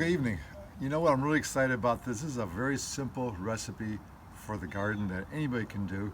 Good evening. You know what, I'm really excited about this. This is a very simple recipe for the garden that anybody can do.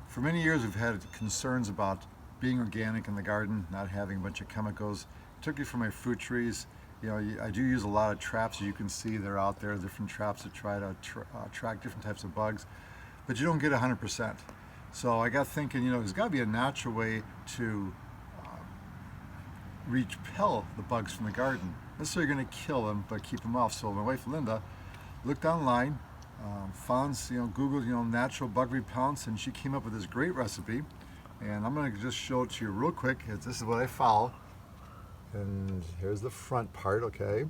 For many years we've had concerns about being organic in the garden, not having a bunch of chemicals, particularly for my fruit trees. You know, I do use a lot of traps. As you can see, they're out there, different traps to try to attract different types of bugs, but you don't get 100%. So I got thinking, you know, there's got to be a natural way to repel the bugs from the garden. Not necessarily going to kill them, but keep them off. So my wife Linda looked online, found, Googled, natural bug repellents, and she came up with this great recipe. And I'm going to just show it to you real quick. This is what I follow. And here's the front part, okay?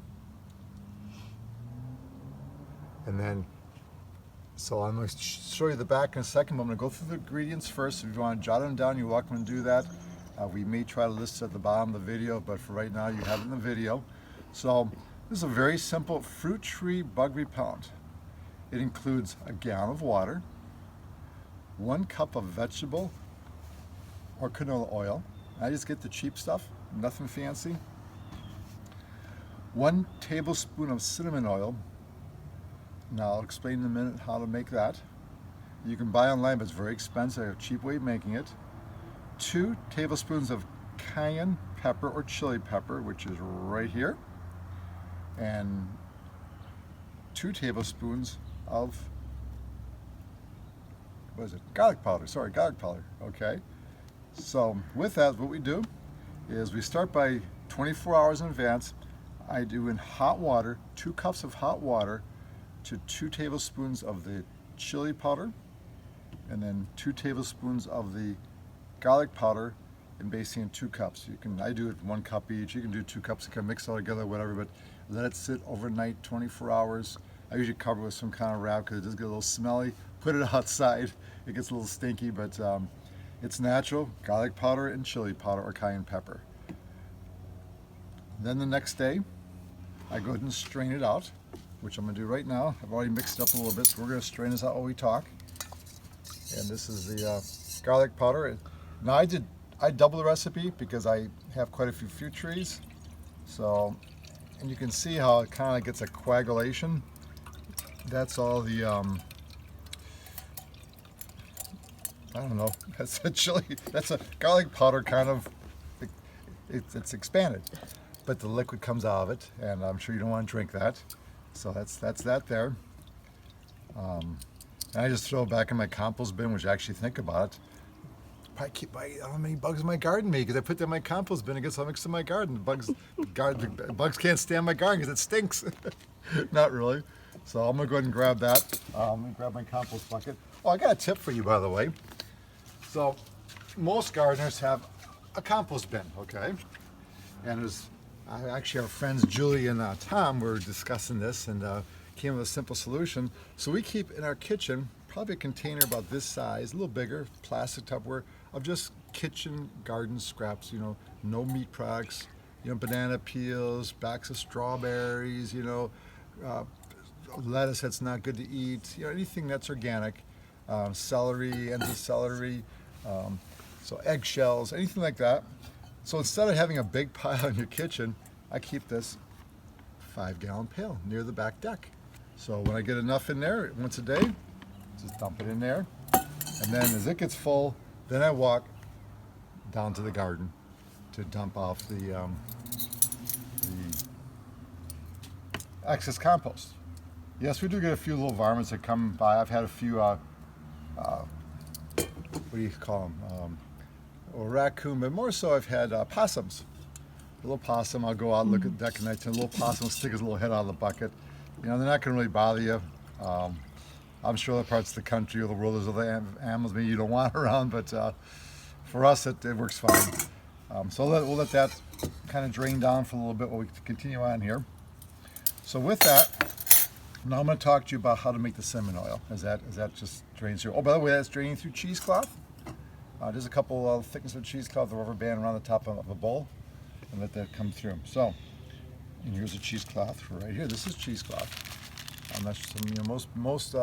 And then, so I'm going to show you the back in a second, but I'm going to go through the ingredients first. If you want to jot them down, you're welcome to do that. We may try to list it at the bottom of the video, but for right now, you have it in the video. So this is a very simple fruit tree bug repellent. It includes a gallon of water, 1 cup of vegetable or canola oil. I just get the cheap stuff, nothing fancy. 1 tablespoon of cinnamon oil. Now I'll explain in a minute how to make that. You can buy online, but it's very expensive. I have a cheap way of making it. 2 tablespoons of cayenne pepper or chili pepper, which is right here, and 2 tablespoons of, what is it? Garlic powder. Sorry, garlic powder. Okay. So with that, what we do is we start by 24 hours in advance. I do in hot water, 2 cups of hot water to 2 tablespoons of the chili powder, and then 2 tablespoons of the garlic powder, and basically in 2 cups. I do it 1 cup each. You can do 2 cups. You can mix it all together, whatever. But let it sit overnight, 24 hours. I usually cover it with some kind of wrap because it does get a little smelly. Put it outside. It gets a little stinky, but it's natural. Garlic powder and chili powder or cayenne pepper. Then the next day, I go ahead and strain it out, which I'm going to do right now. I've already mixed it up a little bit, so we're going to strain this out while we talk. And this is the garlic powder. Now I double the recipe because I have quite a few fruit trees. So, and you can see how it kind of gets a coagulation. That's all the, I don't know, that's a chili, that's a garlic powder kind of, it's expanded. But the liquid comes out of it, and I'm sure you don't want to drink that. So that's that there. And I just throw it back in my compost bin, which I actually think about it. Probably keep how many bugs in my garden me because I put that in my compost bin. I guess I'll mix in my garden. The bugs can't stand my garden because it stinks. Not really. So I'm gonna go ahead and grab that. I'm gonna grab my compost bucket. Oh, I got a tip for you, by the way. So most gardeners have a compost bin, okay? And actually our friends Julie and Tom were discussing this and came up with a simple solution. So we keep in our kitchen probably a container about this size, a little bigger, plastic Tupperware, of just kitchen garden scraps, no meat products, banana peels, backs of strawberries, lettuce that's not good to eat, anything that's organic, celery, ends of celery, so eggshells, anything like that. So instead of having a big pile in your kitchen, I keep this 5-gallon pail near the back deck. So when I get enough in there once a day, just dump it in there. And then as it gets full, then I walk down to the garden to dump off the excess compost. Yes, we do get a few little varmints that come by. I've had a few, what do you call them? Or raccoon, but more so I've had possums. A little possum, I'll go out and look at the deck at night, and a little possum will stick his little head out of the bucket. They're not going to really bother you. I'm sure other parts of the country or the world there's other animals maybe you don't want around, but for us it works fine. So we'll let that kind of drain down for a little bit while we continue on here. So with that, now I'm going to talk to you about how to make the cinnamon oil. As that just drains through. Oh, by the way, that's draining through cheesecloth. There's a couple thickness of cheesecloth, the rubber band around the top of a bowl, and let that come through. So, and here's a cheesecloth right here. This is cheesecloth. I'm not sure, most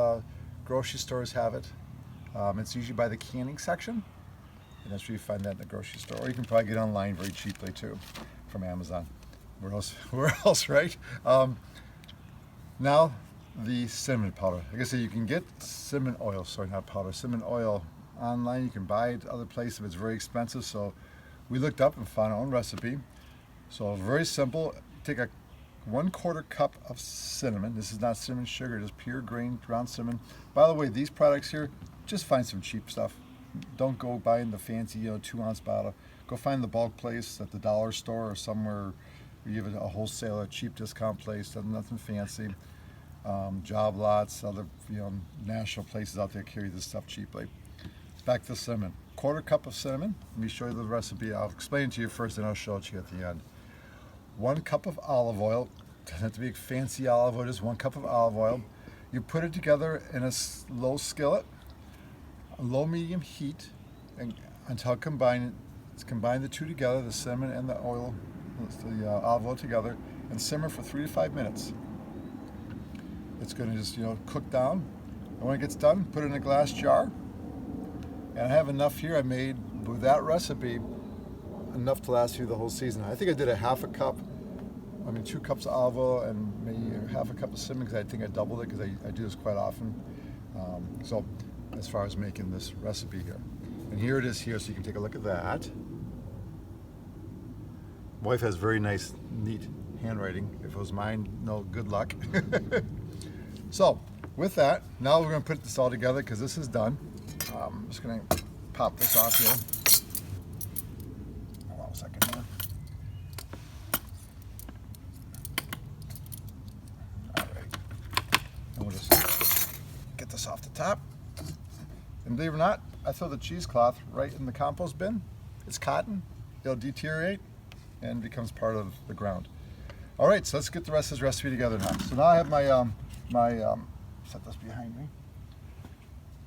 grocery stores have it. It's usually by the canning section, and that's where you find that in the grocery store. Or you can probably get online very cheaply too, from Amazon. Where else, right? Now, the cinnamon powder. Like I said, you can get cinnamon oil, sorry, not powder, cinnamon oil online. You can buy it other places if it's very expensive. So we looked up and found our own recipe. So very simple. Take a 1/4 cup of cinnamon. This is not cinnamon sugar, just pure grain ground cinnamon. By the way, these products here, just find some cheap stuff. Don't go buying the fancy, 2-ounce bottle. Go find the bulk place at the dollar store or somewhere where you have a wholesaler, cheap discount place, nothing fancy. Job lots, other national places out there carry this stuff cheaply. Back to cinnamon. 1/4 cup of cinnamon. Let me show you the recipe. I'll explain it to you first, and I'll show it to you at the end. 1 cup of olive oil. Doesn't have to be fancy olive oil, just 1 cup of olive oil. You put it together in a low skillet, a low-medium heat, and until combine the two together, the cinnamon and the oil, the olive oil together, and simmer for 3 to 5 minutes. It's going to just cook down, and when it gets done, put it in a glass jar. And I have enough here. I made with that recipe enough to last you the whole season. I think I did 1/2 cup. 2 cups of olive oil and maybe 1/2 cup of cinnamon, because I think I doubled it because I do this quite often. So as far as making this recipe here. And here it is here, so you can take a look at that. Wife has very nice, neat handwriting. If it was mine, no good luck. So with that, now we're going to put this all together because this is done. I'm just going to pop this off here. Hold on a second here. All right. And we'll just get this off the top. And believe it or not, I throw the cheesecloth right in the compost bin. It's cotton. It'll deteriorate and becomes part of the ground. All right, so let's get the rest of this recipe together now. So now I have set this behind me.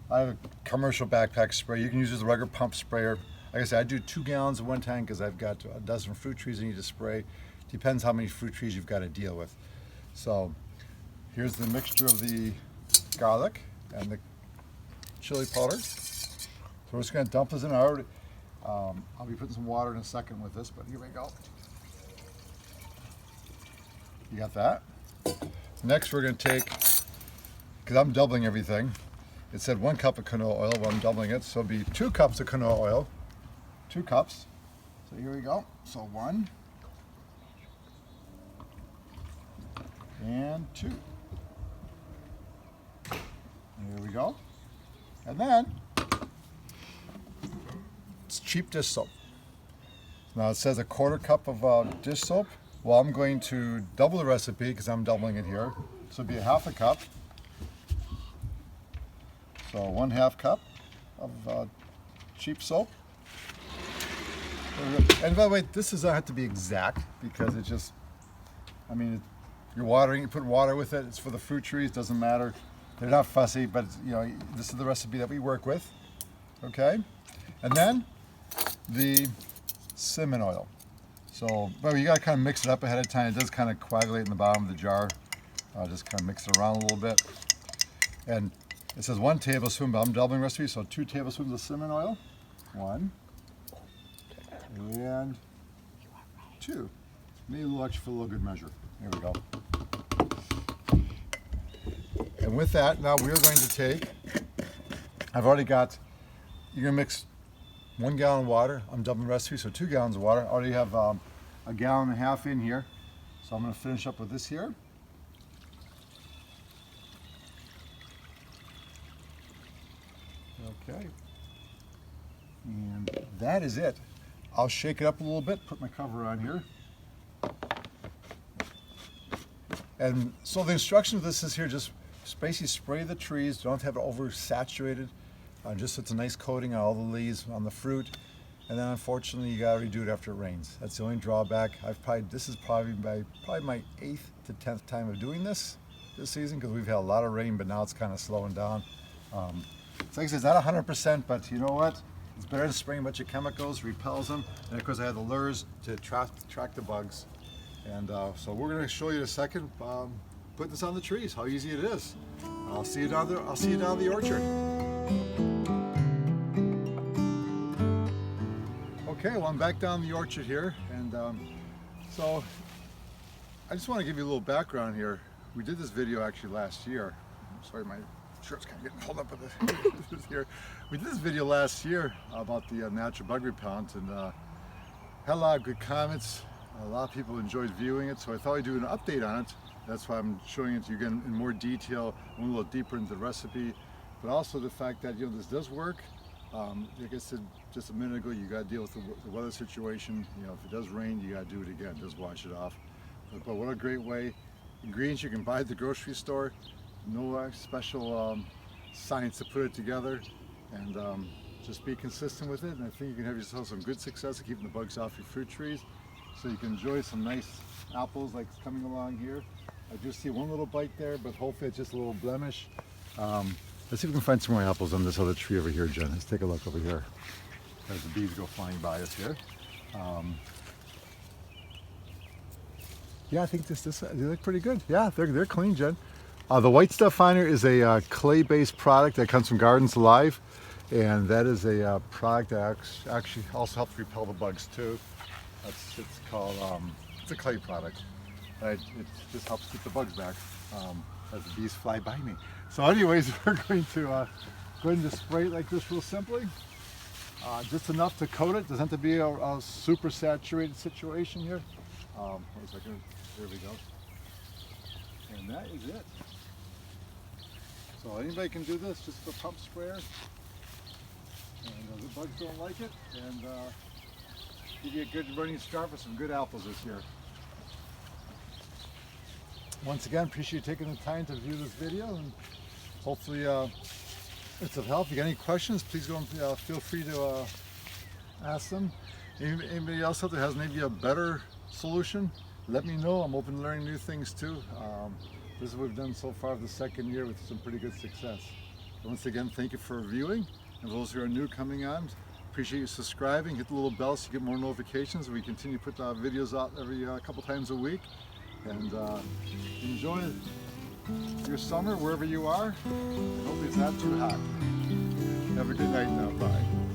I have a commercial backpack spray. You can use this regular pump sprayer. Like I said, I do 2 gallons at one time because I've got a dozen fruit trees I need to spray. Depends how many fruit trees you've got to deal with. So here's the mixture of the garlic and the chili powder. So we're just going to dump this in. I'll be putting some water in a second with this, but here we go. You got that? Next we're going to take, because I'm doubling everything, it said 1 cup of canola oil, well I'm doubling it, so it'll be 2 cups of canola oil. 2 cups. So here we go. So 1 and 2. Here we go. And then it's cheap dish soap. Now it says 1/4 cup of dish soap. Well, I'm going to double the recipe because I'm doubling it here. So it'd be 1/2 cup. So 1/2 cup of cheap soap. And by the way, this doesn't have to be exact because it just, you're watering, you put water with it. It's for the fruit trees, doesn't matter. They're not fussy, but this is the recipe that we work with. Okay? And then the cinnamon oil. So, but you gotta kind of mix it up ahead of time. It does kind of coagulate in the bottom of the jar. Just kind of mix it around a little bit. And it says 1 tablespoon, but I'm doubling recipe, so 2 tablespoons of cinnamon oil. 1 and 2. Maybe a little extra for a little good measure. There we go. And with that, now we're going to take, you're gonna mix 1 gallon of water. I'm doubling the recipe, so 2 gallons of water. I already have 1.5 gallons in here. So I'm gonna finish up with this here. Okay. And that is it. I'll shake it up a little bit, put my cover on here. And so the instruction of this is here, just basically spray the trees, don't have it oversaturated, just so it's a nice coating on all the leaves, on the fruit. And then unfortunately you gotta redo it after it rains. That's the only drawback. This is probably my 8th to 10th time of doing this season, because we've had a lot of rain, but now it's kind of slowing down. So like I said, it's not 100%, but you know what? It's better than spraying a bunch of chemicals, repels them. And of course I have the lures to track the bugs. And so we're going to show you in a second, put this on the trees, how easy it is. I'll see you down there. I'll see you down the orchard. Okay, well I'm back down the orchard here, and so I just want to give you a little background here. We did this video actually last year. Sorry, my shirt's kind of getting pulled up with this here. We did this video last year about the natural bug repellent, and had a lot of good comments. A lot of people enjoyed viewing it, so I thought I'd do an update on it. That's why I'm showing it to you again in more detail, a little deeper into the recipe, but also the fact that this does work. Like I said just a minute ago, you got to deal with the weather situation. If it does rain, you got to do it again. Just wash it off. But what a great way! Ingredients you can buy at the grocery store. No special science to put it together, and just be consistent with it. And I think you can have yourself some good success at keeping the bugs off your fruit trees, so you can enjoy some nice apples like coming along here. I do see one little bite there, but hopefully it's just a little blemish. Let's see if we can find some more apples on this other tree over here, Jen. Let's take a look over here as the bees go flying by us here. Yeah, I think they look pretty good. Yeah, they're clean, Jen. The White Stuff Finder is a clay-based product that comes from Gardens Alive, and that is a product that actually also helps repel the bugs too. It's called it's a clay product. It just helps keep the bugs back as the bees fly by me. So anyways, we're going to spray it like this real simply. Just enough to coat it. Doesn't have to be a super saturated situation here. One second. There we go. And that is it. So anybody can do this, just a pump sprayer. And the bugs don't like it. And give you a good running start for some good apples this year. Once again, appreciate you taking the time to view this video, and hopefully it's of help. If you got any questions, please go and feel free to ask them. Anybody else out there has maybe a better solution, let me know. I'm open to learning new things too. This is what we've done so far the second year with some pretty good success. So once again, thank you for viewing. And those who are new coming on, appreciate you subscribing. Hit the little bell so you get more notifications. We continue to put videos out every couple times a week. And enjoy your summer wherever you are. I hope it's not too hot. Have a good night now. Bye.